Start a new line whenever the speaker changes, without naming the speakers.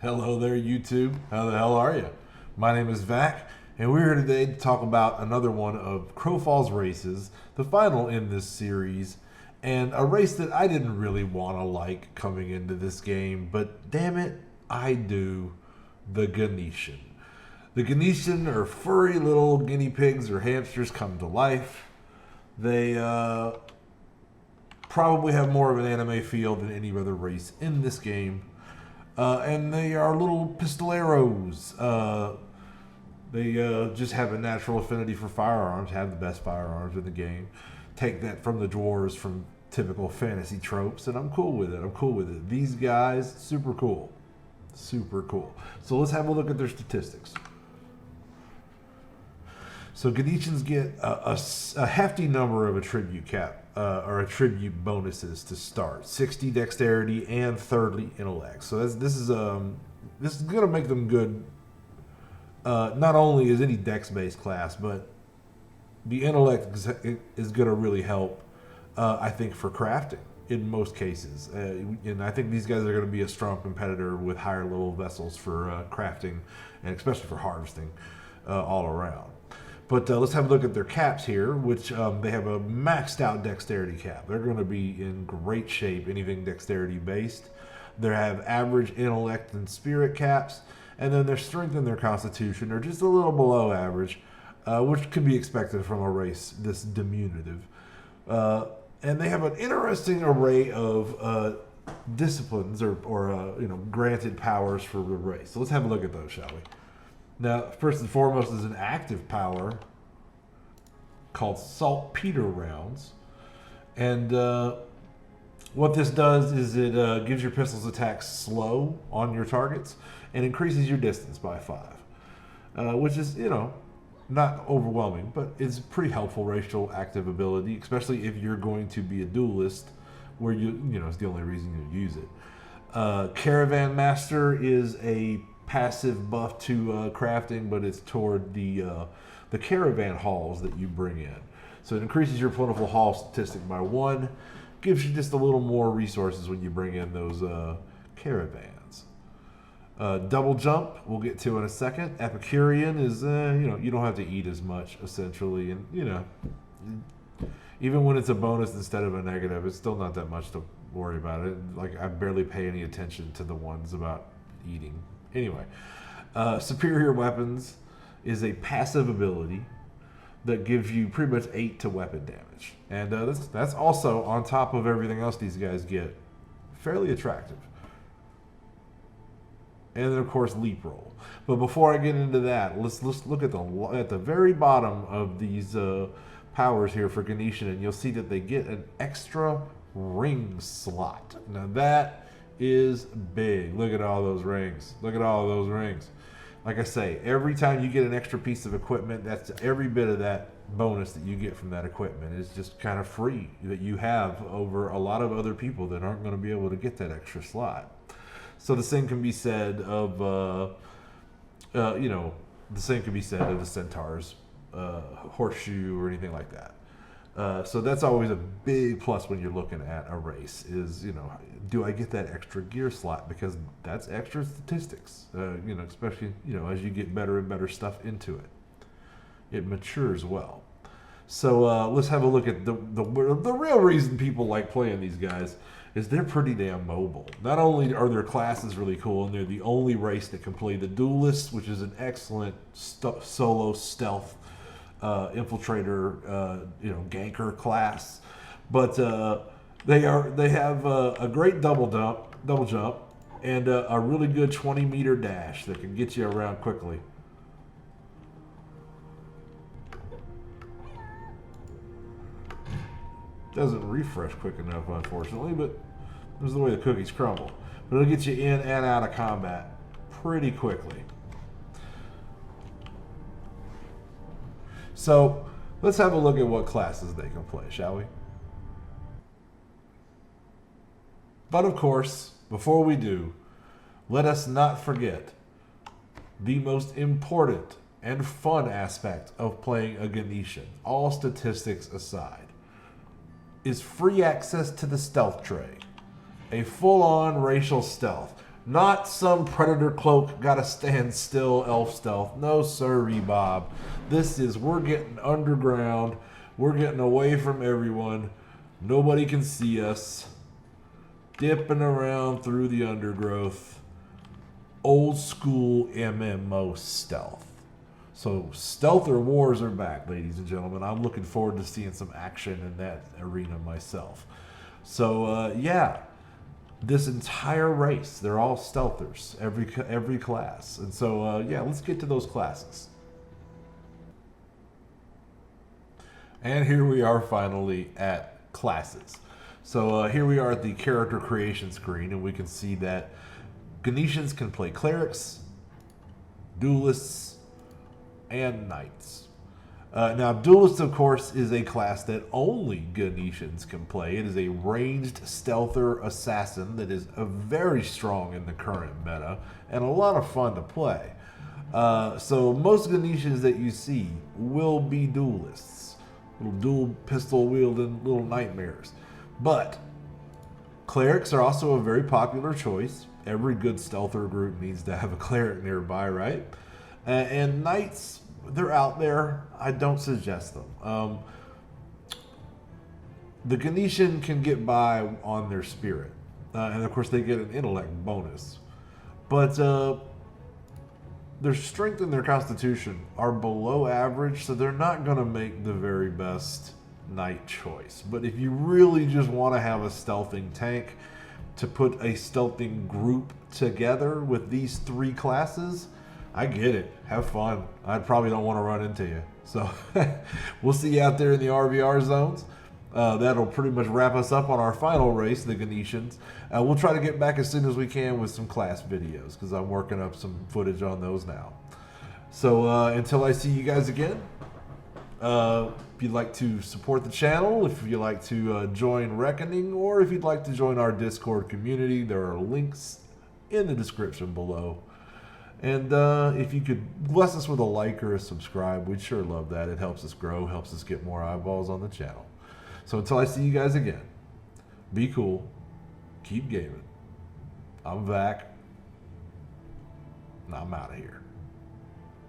Hello there, YouTube. How the hell are you? My name is Vac, and we're here today to talk about another one of Crowfall's races, the final in this series, and a race that I didn't really want to like coming into this game, but damn it, I do. The Guinecean. The Guinecean are furry little guinea pigs or hamsters come to life. They probably have more of an anime feel than any other race in this game. And they are little pistoleros. They just have a natural affinity for firearms, have the best firearms in the game. Take that from the dwarves from typical fantasy tropes, and I'm cool with it. These guys, super cool. Super cool. So let's have a look at their statistics. So Guineceans get a hefty number of attribute attribute bonuses to start. 60 dexterity and 30 intellect. So this is going to make them good. Not only is any dex-based class, but the intellect is going to really help. I think for crafting in most cases, and I think these guys are going to be a strong competitor with higher level vessels for crafting and especially for harvesting all around. But let's have a look at their caps here, which they have a maxed out dexterity cap. They're going to be in great shape, anything dexterity based. They have average intellect and spirit caps, and then their strength and their constitution are just a little below average, which could be expected from a race this diminutive. And they have an interesting array of disciplines or granted powers for the race. So let's have a look at those, shall we? Now, first and foremost is an active power called Saltpeter Rounds. And what this does is it gives your pistol's attacks slow on your targets and increases your distance by 5. Which is, not overwhelming, but it's a pretty helpful racial active ability, especially if you're going to be a duelist where it's the only reason you use it. Caravan Master is a passive buff to crafting, but it's toward the caravan hauls that you bring in. So it increases your plentiful haul statistic by 1, gives you just a little more resources when you bring in those caravans. Double jump, we'll get to in a second. Epicurean is, you don't have to eat as much essentially, and even when it's a bonus instead of a negative, it's still not that much to worry about it. Like I barely pay any attention to the ones about eating. Anyway, Superior Weapons is a passive ability that gives you pretty much 8 to weapon damage. And that's also, on top of everything else these guys get, fairly attractive. And then, of course, Leap Roll. But before I get into that, let's look at the very bottom of these powers here for Guinecean, and you'll see that they get an extra ring slot. Now that is big. Look at all those rings. Look at all those rings. Like I say, every time you get an extra piece of equipment, that's every bit of that bonus that you get from that equipment is just kind of free that you have over a lot of other people that aren't going to be able to get that extra slot. So the same can be said of the centaur's horseshoe or anything like that. So that's always a big plus when you're looking at a race is, do I get that extra gear slot? Because that's extra statistics, especially, as you get better and better stuff into it. It matures well. So let's have a look at the real reason people like playing these guys is they're pretty damn mobile. Not only are their classes really cool, and they're the only race that can play the duelist, which is an excellent solo stealth infiltrator, ganker class, but they have a great double jump, and a really good 20-meter dash that can get you around quickly. Doesn't refresh quick enough, unfortunately, but this is the way the cookies crumble. But it'll get you in and out of combat pretty quickly. So let's have a look at what classes they can play, shall we? But of course, before we do, let us not forget the most important and fun aspect of playing a Guinecean, all statistics aside, is free access to the stealth tray. A full-on racial stealth. Not some predator cloak, gotta stand still elf stealth. No sirree, Bob. This is, we're getting underground. We're getting away from everyone. Nobody can see us. Dipping around through the undergrowth. Old school MMO stealth. So Stealther Wars are back, ladies and gentlemen. I'm looking forward to seeing some action in that arena myself. So yeah, this entire race, they're all stealthers, every class. And so yeah, let's get to those classes. And here we are finally at classes. So here we are at the character creation screen, and we can see that Guineceans can play clerics, duelists, and knights. Now, duelist, of course, is a class that only Guineceans can play. It is a ranged stealther assassin that is very strong in the current meta and a lot of fun to play. So most Guineceans that you see will be duelists, little dual pistol wielding little nightmares. But clerics are also a very popular choice. Every good stealther group needs to have a cleric nearby, right? And knights, they're out there. I don't suggest them. The Guinecean can get by on their spirit. And of course they get an intellect bonus. But their strength and their constitution are below average, so they're not going to make the very best knight choice. But if you really just want to have a stealthing tank to put a stealthing group together with these three classes, I get it. Have fun. I probably don't want to run into you. So we'll see you out there in the RVR zones. That'll pretty much wrap us up on our final race, the Guineceans. We'll try to get back as soon as we can with some class videos, because I'm working up some footage on those now. So until I see you guys again, if you'd like to support the channel, if you'd like to join Reckoning, or if you'd like to join our Discord community, there are links in the description below. And if you could bless us with a like or a subscribe, we'd sure love that. It helps us grow, helps us get more eyeballs on the channel. So until I see you guys again, be cool, keep gaming. I'm Vac, and I'm out of here.